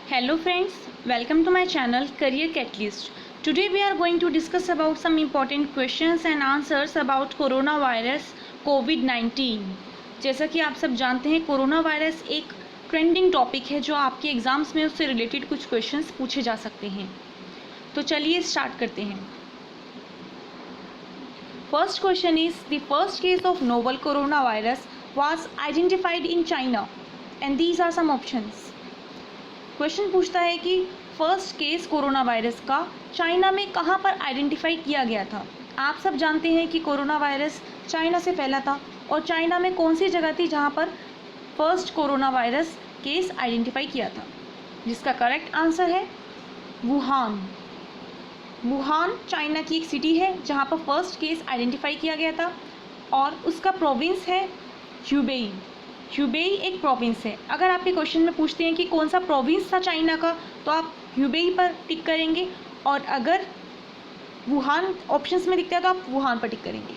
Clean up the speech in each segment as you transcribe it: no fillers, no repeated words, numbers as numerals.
Hello friends, welcome to my channel Career Catalyst. Today we are going to discuss about some important questions and answers about coronavirus COVID-19. जैसा कि आप सब जानते हैं corona virus एक trending topic है जो आपके एग्जाम्स में उससे रिलेटेड कुछ क्वेश्चंस पूछे जा सकते हैं। तो चलिए स्टार्ट करते हैं। First question is the first case of novel corona virus was identified in China and these are some options. Question पूछता है कि फर्स्ट केस कोरोना वायरस का चाइना में कहाँ पर आइडेंटिफाई किया गया था। आप सब जानते हैं कि कोरोना वायरस चाइना से फैला था और चाइना में कौन सी जगह थी जहाँ पर first corona virus case identify किया था, जिसका करेक्ट आंसर है वुहान। वुहान चाइना की एक सिटी है जहाँ पर फर्स्ट केस आइडेंटिफाई किया गया था और उसका प्रोविंस है ह्यूबेई। ह्यूबेई एक प्रोविंस है। अगर आपके क्वेश्चन में पूछते हैं कि कौन सा प्रोविंस था चाइना का, तो आप ह्यूबेई पर टिक करेंगे और अगर वुहान ऑप्शंस में दिखता है तो आप वुहान पर टिक करेंगे।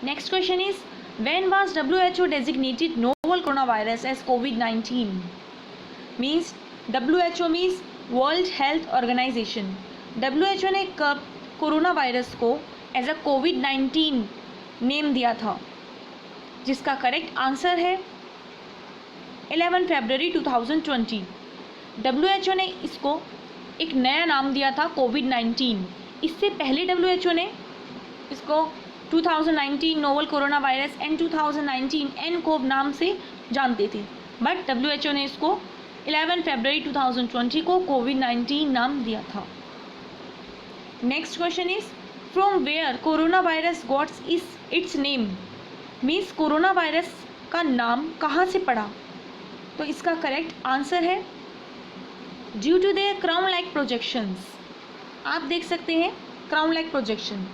Next question is when was WHO designated novel corona virus as COVID-19। Means WHO means world health organisation. WHO ने कब कोरोना वायरस को एज अ COVID-19 नेम दिया था, जिसका करेक्ट आंसर है 11 फरवरी 2020। WHO ने इसको एक नया नाम दिया था COVID-19। इससे पहले WHO ने इसको 2019 novel corona virus and 2019 nCoV नाम से जानते थे, बट WHO ने इसको 11 फरवरी 2020 को COVID-19 नाम दिया था। Next question is from where corona virus gots its name. Means corona virus का नाम कहाँ से पड़ा, तो इसका करेक्ट आंसर है due to their crown like projections. आप देख सकते हैं क्राउन लाइक प्रोजेक्शन।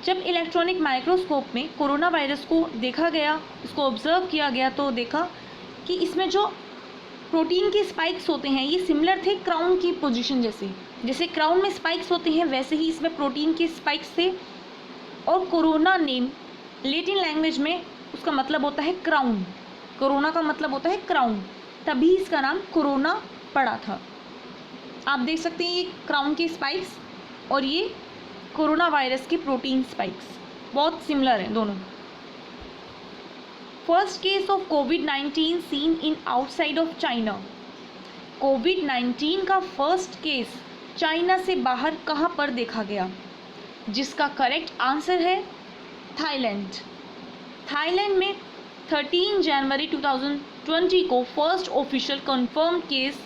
जब इलेक्ट्रॉनिक माइक्रोस्कोप में कोरोना वायरस को देखा गया, इसको ऑब्जर्व किया गया, तो देखा कि इसमें जो प्रोटीन के स्पाइक्स होते हैं ये सिमिलर थे क्राउन की पोजीशन जैसे। जैसे क्राउन में स्पाइक्स होते हैं वैसे ही इसमें प्रोटीन के स्पाइक्स थे और कोरोना नेम लैटिन लैंग्वेज में उसका मतलब होता है क्राउन। कोरोना का मतलब होता है क्राउन, तभी इसका नाम कोरोना पड़ा था। आप देख सकते हैं ये क्राउन के स्पाइक्स और ये कोरोना वायरस के प्रोटीन स्पाइक्स बहुत सिमिलर हैं दोनों। First case of COVID-19 seen in outside of China. COVID-19 का फर्स्ट केस चाइना से बाहर कहाँ पर देखा गया, जिसका करेक्ट आंसर है थाईलैंड। थाईलैंड में 13 जनवरी 2020 को first official confirm case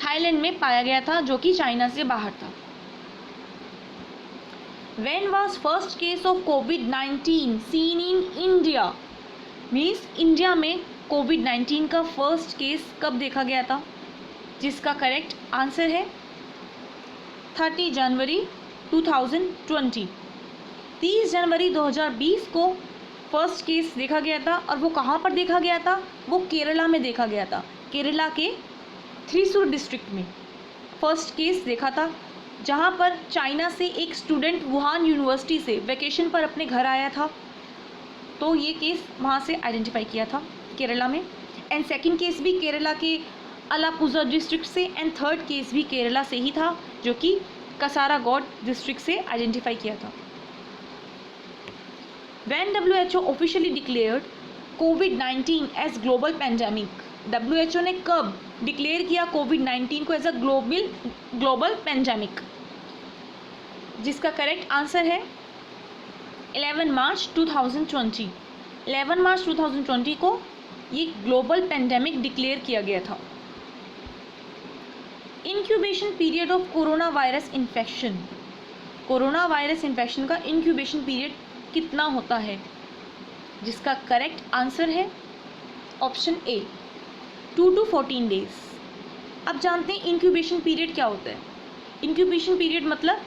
Thailand में पाया गया था, जो कि चाइना से बाहर था। When was first case of COVID-19 seen in India. Means India में COVID-19 का फर्स्ट केस कब देखा गया था, जिसका करेक्ट आंसर है 30 जनवरी 2020। 30 जनवरी 2020 को फर्स्ट केस देखा गया था और वो कहाँ पर देखा गया था, वो केरला में देखा गया था। केरला के थ्रिसुर डिस्ट्रिक्ट में फर्स्ट केस देखा था, जहाँ पर चाइना से एक स्टूडेंट वुहान यूनिवर्सिटी से वेकेशन पर अपने घर आया था, तो ये केस वहाँ से आइडेंटिफाई किया था केरला में। एंड सेकंड केस भी केरला के अलापुझा डिस्ट्रिक्ट से एंड थर्ड केस भी केरला से ही था, जो कि कासारागोड डिस्ट्रिक्ट से आइडेंटिफाई किया था। When WHO officially declared COVID-19 as global pandemic। WHO ने कब डिक्लेयर किया COVID-19 को एज अ ग्लोबल पेंडेमिक, जिसका करेक्ट आंसर है 11 मार्च 2020। 11 मार्च 2020 को ये ग्लोबल पेंडेमिक डिक्लेयर किया गया था। Incubation period of corona virus infection. Corona virus infection का इंक्यूबेशन पीरियड कितना होता है, जिसका करेक्ट आंसर है ऑप्शन ए 2 to 14 डेज। अब जानते हैं इंक्यूबेशन पीरियड क्या होता है। इंक्यूबेशन पीरियड मतलब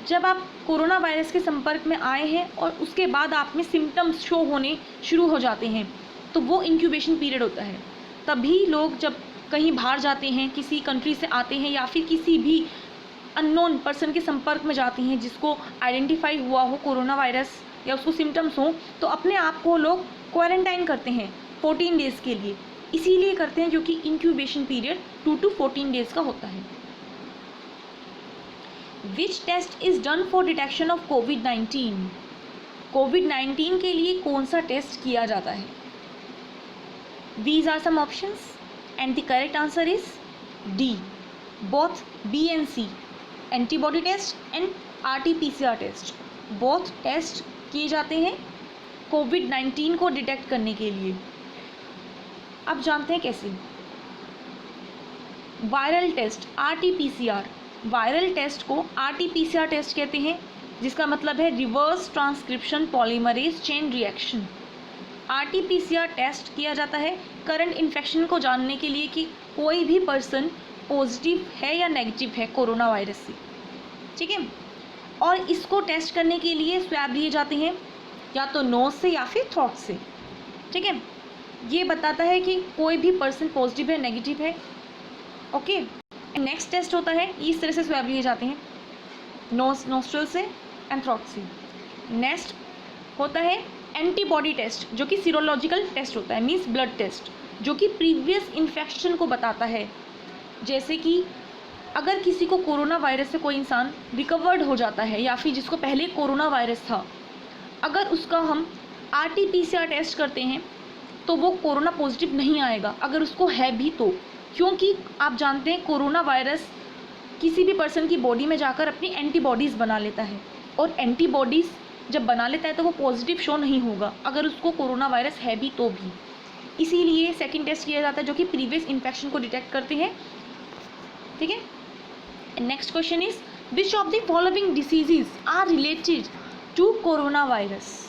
जब आप कोरोना वायरस के संपर्क में आए हैं और उसके बाद आप में सिम्टम्स शो होने शुरू हो जाते हैं, तो वो इंक्यूबेशन पीरियड होता है। तभी लोग जब कहीं बाहर जाते हैं, किसी कंट्री से आते हैं या फिर किसी भी अननोन पर्सन के संपर्क में जाते हैं जिसको आइडेंटिफाई हुआ हो कोरोना वायरस या उसको सिम्टम्स हो, तो अपने आप को लोग क्वारंटाइन करते हैं 14 डेज़ के लिए। इसीलिए करते हैं क्योंकि इंक्यूबेशन पीरियड 2 to 14 डेज का होता है। Which test is done for detection of कोविड-19? कोविड-19 के लिए कौन सा टेस्ट किया जाता है? These are some options and the correct answer is D, both B and C, antibody test and RT-PCR test। both test किए जाते हैं कोविड-19 को डिटेक्ट करने के लिए। अब जानते हैं कैसे। Viral test RT-PCR, viral test को RT-PCR टेस्ट कहते हैं, जिसका मतलब है reverse transcription polymerase chain reaction. RT-PCR test किया जाता है करंट इन्फेक्शन को जानने के लिए कि कोई भी पर्सन पॉजिटिव है या नेगेटिव है कोरोना वायरस से, ठीक है। और इसको टेस्ट करने के लिए स्वैब लिए जाते हैं या तो नोज से या फिर थ्रोट से, ठीक है। ये बताता है कि कोई भी पर्सन पॉजिटिव है नेगेटिव है, ओके। नेक्स्ट टेस्ट होता है, इस तरह से स्वैब लिए जाते हैं नोस्ट्रल से एंड थ्रोट से। नेक्स्ट होता है एंटीबॉडी टेस्ट, जो कि सीरोलॉजिकल टेस्ट होता है, मीन्स ब्लड टेस्ट, जो कि प्रीवियस इन्फेक्शन को बताता है। जैसे कि अगर किसी को कोरोना वायरस से कोई इंसान रिकवर्ड हो जाता है या फिर जिसको पहले कोरोना वायरस था, अगर उसका हम RT-PCR टेस्ट करते हैं तो वो कोरोना पॉजिटिव नहीं आएगा अगर उसको है भी तो, क्योंकि आप जानते हैं कोरोना वायरस किसी भी पर्सन की बॉडी में जाकर अपनी एंटीबॉडीज़ बना लेता है, और एंटीबॉडीज़ जब बना लेता है तो वो पॉजिटिव शो नहीं होगा अगर उसको कोरोना वायरस है भी तो भी। इसीलिए सेकंड टेस्ट किया जाता है जो कि प्रीवियस इन्फेक्शन को डिटेक्ट करते हैं, ठीक है। Next question is which of the following diseases are related to corona virus?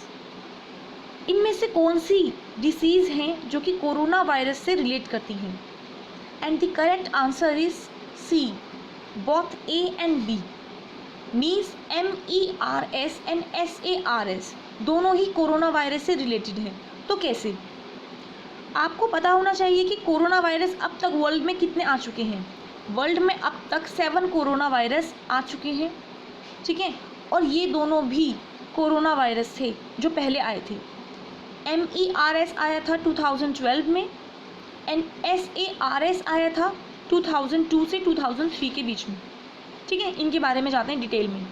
इनमें से कौन सी डिसीज़ हैं जो कि कोरोना वायरस से रिलेट करती हैं? And the correct answer is C, both A and B, means MERS and SARS दोनों ही कोरोना वायरस से रिलेटेड हैं। तो कैसे? आपको पता होना चाहिए कि कोरोना वायरस अब तक वर्ल्ड में कितने आ चुके हैं। वर्ल्ड में अब तक 7 कोरोना वायरस आ चुके हैं, ठीक है। और ये दोनों भी कोरोना वायरस थे जो पहले आए थे। MERS आया था 2012 में एंड SARS आया था 2002 से 2003 के बीच में, ठीक है। इनके बारे में जाते हैं डिटेल में।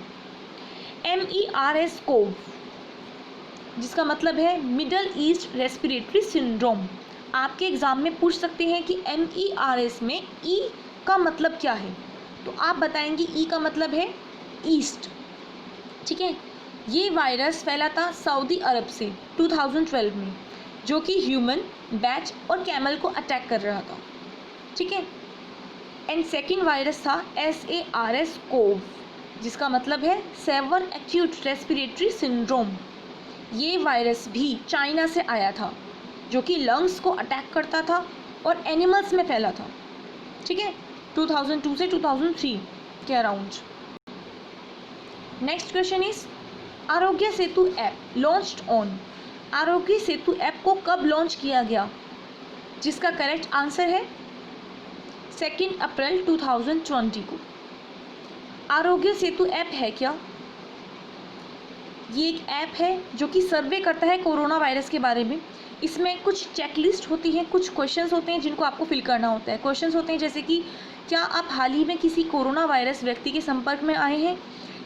MERS कोव, जिसका मतलब है मिडल ईस्ट रेस्पिरेटरी सिंड्रोम। आपके एग्ज़ाम में पूछ सकते हैं कि MERS में E का मतलब क्या है, तो आप बताएंगे E का मतलब है ईस्ट, ठीक है। ये वायरस फैला था सऊदी अरब से 2012 में, जो कि ह्यूमन, बैच और कैमल को अटैक कर रहा था, ठीक है। एंड सेकेंड वायरस था SARS कोव, जिसका मतलब है सेवर एक्यूट रेस्पिरेटरी सिंड्रोम। ये वायरस भी चाइना से आया था, जो कि लंग्स को अटैक करता था और एनिमल्स में फैला था, ठीक है, 2002 से 2003 के around. Next question is Aarogya Setu app launched on. Aarogya Setu app को कब लॉन्च किया गया? जिसका करेक्ट आंसर है 2 अप्रैल 2020 को। आरोग्य सेतु ऐप है क्या? ये एक ऐप है जो कि सर्वे करता है कोरोना वायरस के बारे में। इसमें कुछ चेकलिस्ट होती हैं, कुछ क्वेश्चंस होते हैं जिनको आपको फिल करना होता है। क्वेश्चंस होते हैं जैसे कि क्या आप हाल ही में किसी कोरोना वायरस व्यक्ति के संपर्क में आए हैं,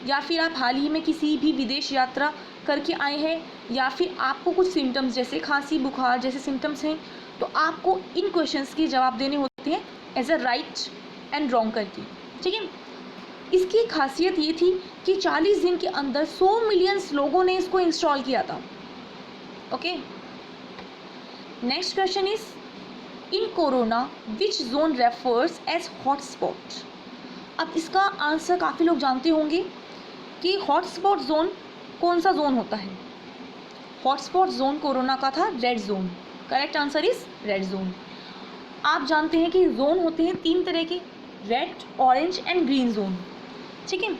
या फिर आप हाल ही में किसी भी विदेश यात्रा करके आए हैं, या फिर आपको कुछ सिम्टम्स जैसे खांसी बुखार जैसे सिम्टम्स हैं, तो आपको इन क्वेश्चंस के जवाब देने होते हैं as a right and wrong करके, ठीक है। इसकी खासियत ये थी कि 40 दिन के अंदर 100 मिलियन लोगों ने इसको इंस्टॉल किया था, okay. Next question is in corona which zone refers as hotspot. अब इसका आंसर काफ़ी लोग जानते होंगे कि हॉटस्पॉट जोन कौन सा जोन होता है। हॉटस्पॉट जोन कोरोना का था red zone. Correct answer is red zone. आप जानते हैं कि जोन होते हैं 3 तरह के, red, orange and green zone, ठीक है।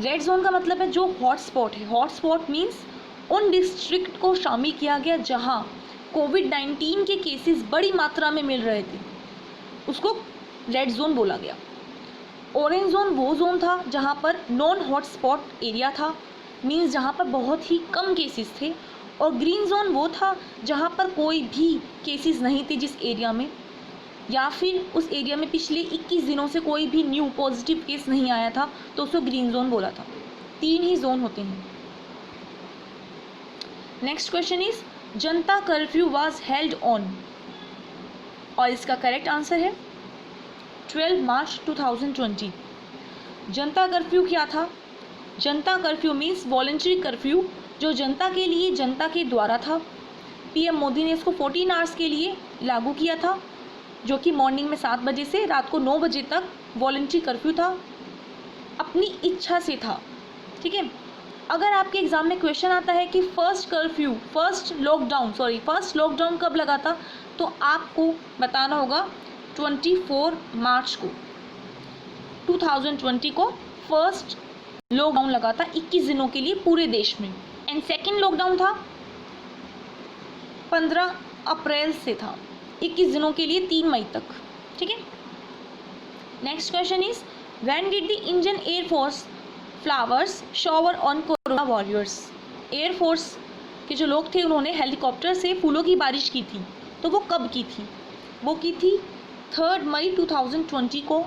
रेड जोन का मतलब है जो हॉटस्पॉट है। हॉटस्पॉट मीन्स उन डिस्ट्रिक्ट को शामिल किया गया जहां कोविड-19 के केसेस बड़ी मात्रा में मिल रहे थे, उसको रेड जोन बोला गया। ऑरेंज जोन वो जोन था जहाँ पर नॉन हॉटस्पॉट एरिया था, मीन्स जहाँ पर बहुत ही कम केसेस थे। और ग्रीन जोन वो था जहाँ पर कोई भी केसेस नहीं थे जिस एरिया में, या फिर उस एरिया में पिछले 21 दिनों से कोई भी न्यू पॉजिटिव केस नहीं आया था तो उसको ग्रीन जोन बोला था। 3 ही जोन होते हैं। Next question is Janata curfew was held on, और इसका करेक्ट आंसर है 12 मार्च 2020। जनता कर्फ्यू क्या था? जनता कर्फ्यू मीन्स वॉलंटरी कर्फ्यू, जो जनता के लिए, जनता के द्वारा था। पीएम मोदी ने इसको 14 आवर्स के लिए लागू किया था, जो कि मॉर्निंग में 7 बजे से रात को 9 बजे तक वॉलंटरी कर्फ्यू था, अपनी इच्छा से था। ठीक है, अगर आपके एग्जाम में क्वेश्चन आता है कि फर्स्ट लॉकडाउन कब लगा था, तो आपको बताना होगा 24 मार्च को 2020 को फर्स्ट लॉकडाउन लगा था 21 दिनों के लिए पूरे देश में। एंड सेकेंड लॉकडाउन था 15 अप्रैल से था 21 दिनों के लिए 3 मई तक। ठीक है, next question is when did the Indian air force flowers shower on corona warriors. Air force के जो लोग थे उन्होंने हेलीकॉप्टर से फूलों की बारिश की थी, तो वो कब की थी? वो की थी 3 मई 2020 को।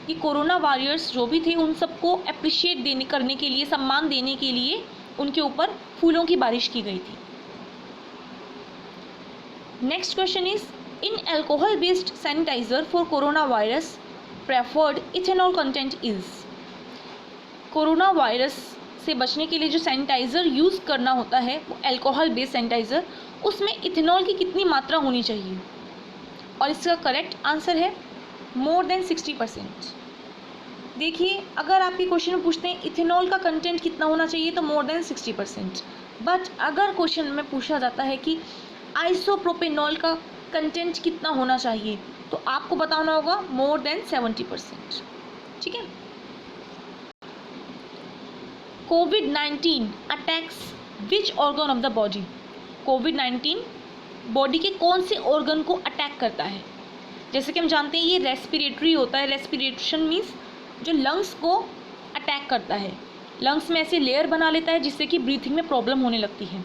कि कोरोना वॉरियर्स जो भी थे उन सबको अप्रिशिएट करने के लिए, सम्मान देने के लिए उनके ऊपर फूलों की बारिश की गई थी। Next question is in alcohol based sanitiser for corona virus preferred ethanol content is. Corona virus से बचने के लिए जो सैनिटाइज़र यूज़ करना होता है वो अल्कोहल बेस्ड सैनिटाइज़र, उसमें इथेनॉल की कितनी मात्रा होनी चाहिए? और इसका करेक्ट आंसर है मोर देन 60%। देखिए, अगर आपके क्वेश्चन में पूछते हैं इथेनॉल का कंटेंट कितना होना चाहिए तो मोर देन 60%। बट अगर क्वेश्चन में पूछा जाता है कि आइसोप्रोपेनॉल का कंटेंट कितना होना चाहिए तो आपको बताना होगा मोर देन 70%। ठीक है, कोविड-19 attacks which organ of the body. कोविड-19 बॉडी के कौन से ऑर्गन को अटैक करता है? जैसे कि हम जानते हैं ये रेस्पिरेटरी होता है। रेस्पिरेशन मीन्स जो लंग्स को अटैक करता है, लंग्स में ऐसे लेयर बना लेता है जिससे कि ब्रीथिंग में प्रॉब्लम होने लगती है।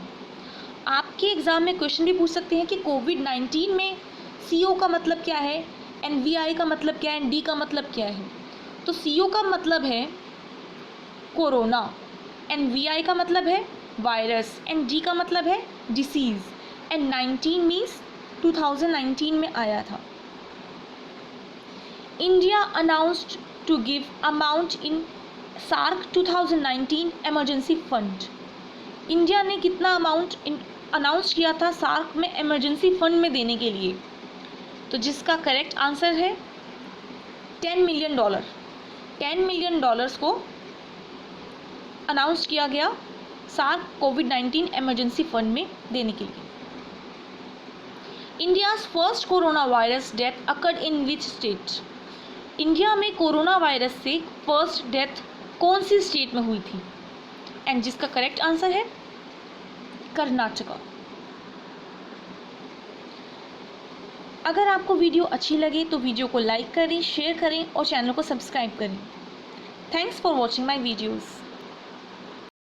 आपके एग्ज़ाम में क्वेश्चन भी पूछ सकते हैं कि कोविड-19 में CO का मतलब क्या है, NVI का मतलब क्या है, D का मतलब क्या है। तो CO का मतलब है कोरोना, NVI का मतलब है वायरस, एंड D का मतलब है डिसीज़, एंड 19 मीन्स 2019 में आया था। India announced to give amount in SAARC 2019 emergency fund. India ने कितना अमाउंट अनाउंस किया था सार्क में इमरजेंसी फंड में देने के लिए? तो जिसका करेक्ट आंसर है $10 मिलियन। $10 मिलियन को अनाउंस किया गया सार्क कोविड-19 इमरजेंसी फंड में देने के लिए। India's first corona virus death occurred in which state. India में कोरोना वायरस से फर्स्ट डेथ कौन सी स्टेट में हुई थी? एंड जिसका करेक्ट आंसर है कर्नाटका। अगर आपको वीडियो अच्छी लगे तो वीडियो को लाइक करें, शेयर करें और चैनल को सब्सक्राइब करें। Thanks for watching my videos.